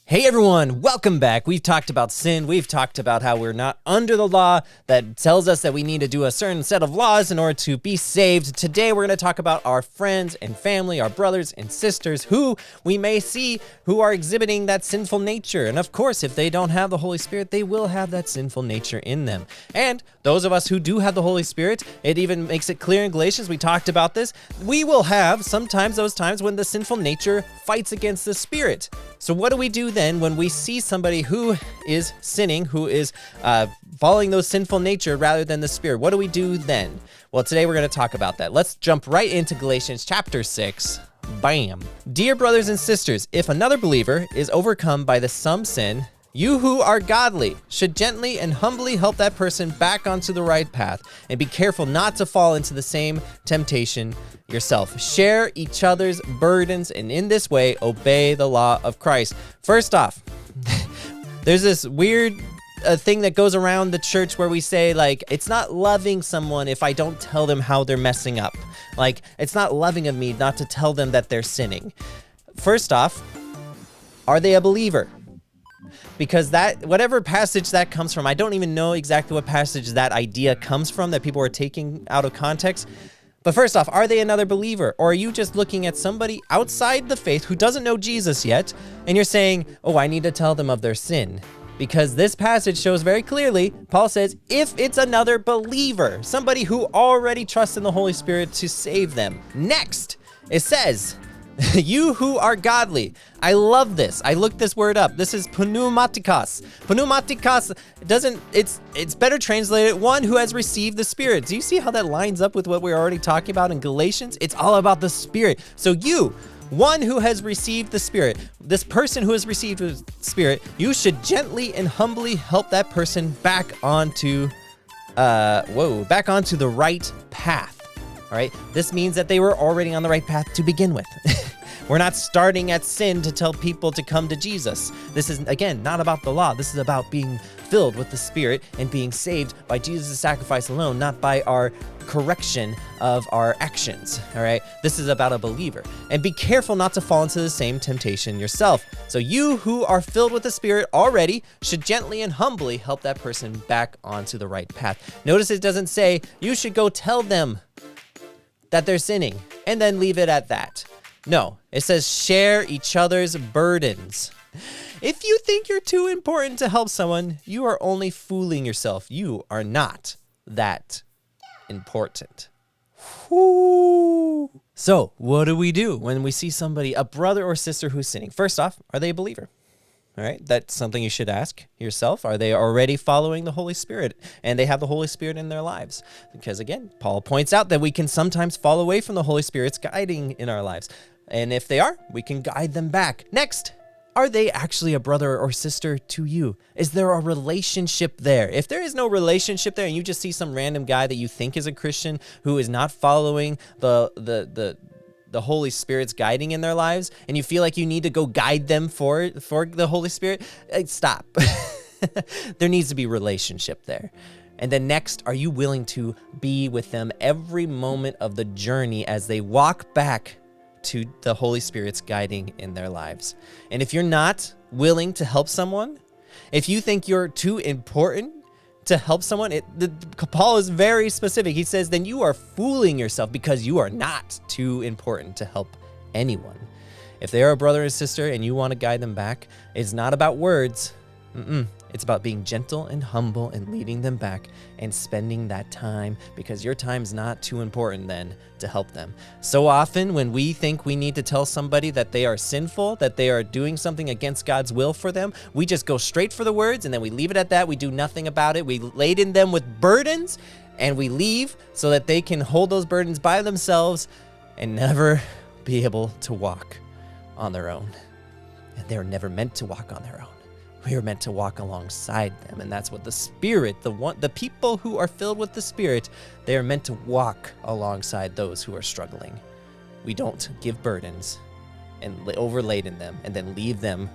Hey everyone, welcome back. We've talked about sin. We've talked about how we're not under the law that tells us that we need to do a certain set of laws in order to be saved. Today we're going to talk about our friends and family, our brothers and sisters who we may see who are exhibiting that sinful nature. And of course, if they don't have the Holy Spirit, they will have that sinful nature in them. And those of us who do have the Holy Spirit, it even makes it clear in Galatians, we talked about this, we will have sometimes those times when the sinful nature fights against the Spirit. So what do we do then when we see somebody who is sinning, who is following those sinful nature rather than the Spirit? What do we do then? Well, today we're going to talk about that. Let's jump right into Galatians chapter 6. Bam. Dear brothers and sisters, if another believer is overcome by some sin, you who are godly should gently and humbly help that person back onto the right path, and be careful not to fall into the same temptation yourself. Share each other's burdens, and in this way, obey the law of Christ. First off, there's this weird thing that goes around the church where we say, like, it's not loving someone if I don't tell them how they're messing up. Like, it's not loving of me not to tell them that they're sinning. First off, are they a believer? Because that, whatever passage that comes from, I don't even know exactly what passage that idea comes from that people are taking out of context. But first off, are they another believer? Or are you just looking at somebody outside the faith who doesn't know Jesus yet, and you're saying, oh, I need to tell them of their sin? Because this passage shows very clearly, Paul says, if it's another believer, somebody who already trusts in the Holy Spirit to save them. Next, it says, you who are godly. I love this. I looked this word up. This is pneumatikos. Pneumatikos it's better translated, one who has received the Spirit. Do you see how that lines up with what we're already talking about in Galatians? It's all about the Spirit. So you, one who has received the Spirit, this person who has received the Spirit, you should gently and humbly help that person back onto the right path. All right, this means that they were already on the right path to begin with. We're not starting at sin to tell people to come to Jesus. This is, again, not about the law. This is about being filled with the Spirit and being saved by Jesus' sacrifice alone, not by our correction of our actions. All right, this is about a believer. And be careful not to fall into the same temptation yourself. So you who are filled with the Spirit already should gently and humbly help that person back onto the right path. Notice it doesn't say you should go tell them that they're sinning and then leave it at that. No, it says share each other's burdens. If you think you're too important to help someone, you are only fooling yourself. You are not that important. Whoo. So what do we do when we see somebody, a brother or sister who's sinning? First off, are they a believer? All right, that's something you should ask yourself. Are they already following the Holy Spirit and they have the Holy Spirit in their lives? Because again, Paul points out that we can sometimes fall away from the Holy Spirit's guiding in our lives. And if they are, we can guide them back. Next, are they actually a brother or sister to you? Is there a relationship there? If there is no relationship there and you just see some random guy that you think is a Christian who is not following the Holy Spirit's guiding in their lives, and you feel like you need to go guide them for the Holy Spirit, stop. There needs to be relationship there. And then next, are you willing to be with them every moment of the journey as they walk back to the Holy Spirit's guiding in their lives? And if you're not willing to help someone, if you think you're too important to help someone, Paul is very specific. He says, then you are fooling yourself because you are not too important to help anyone. If they are a brother or sister and you want to guide them back, it's not about words. It's about being gentle and humble and leading them back and spending that time, because your time's not too important then to help them. So often when we think we need to tell somebody that they are sinful, that they are doing something against God's will for them, we just go straight for the words and then we leave it at that. We do nothing about it. We laden them with burdens and we leave so that they can hold those burdens by themselves and never be able to walk on their own. And they're never meant to walk on their own. We are meant to walk alongside them, and that's what the Spirit, the people who are filled with the Spirit, they are meant to walk alongside those who are struggling. We don't give burdens and overladen them and then leave them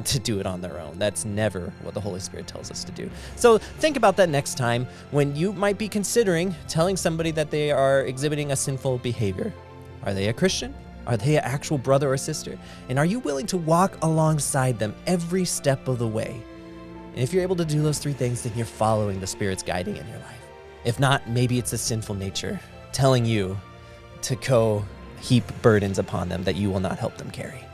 to do it on their own. That's never what the Holy Spirit tells us to do. So think about that next time when you might be considering telling somebody that they are exhibiting a sinful behavior. Are they a Christian? Are they an actual brother or sister? And are you willing to walk alongside them every step of the way? And if you're able to do those three things, then you're following the Spirit's guiding in your life. If not, maybe it's a sinful nature telling you to go heap burdens upon them that you will not help them carry.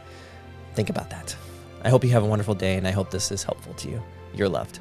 Think about that. I hope you have a wonderful day, and I hope this is helpful to you. You're loved.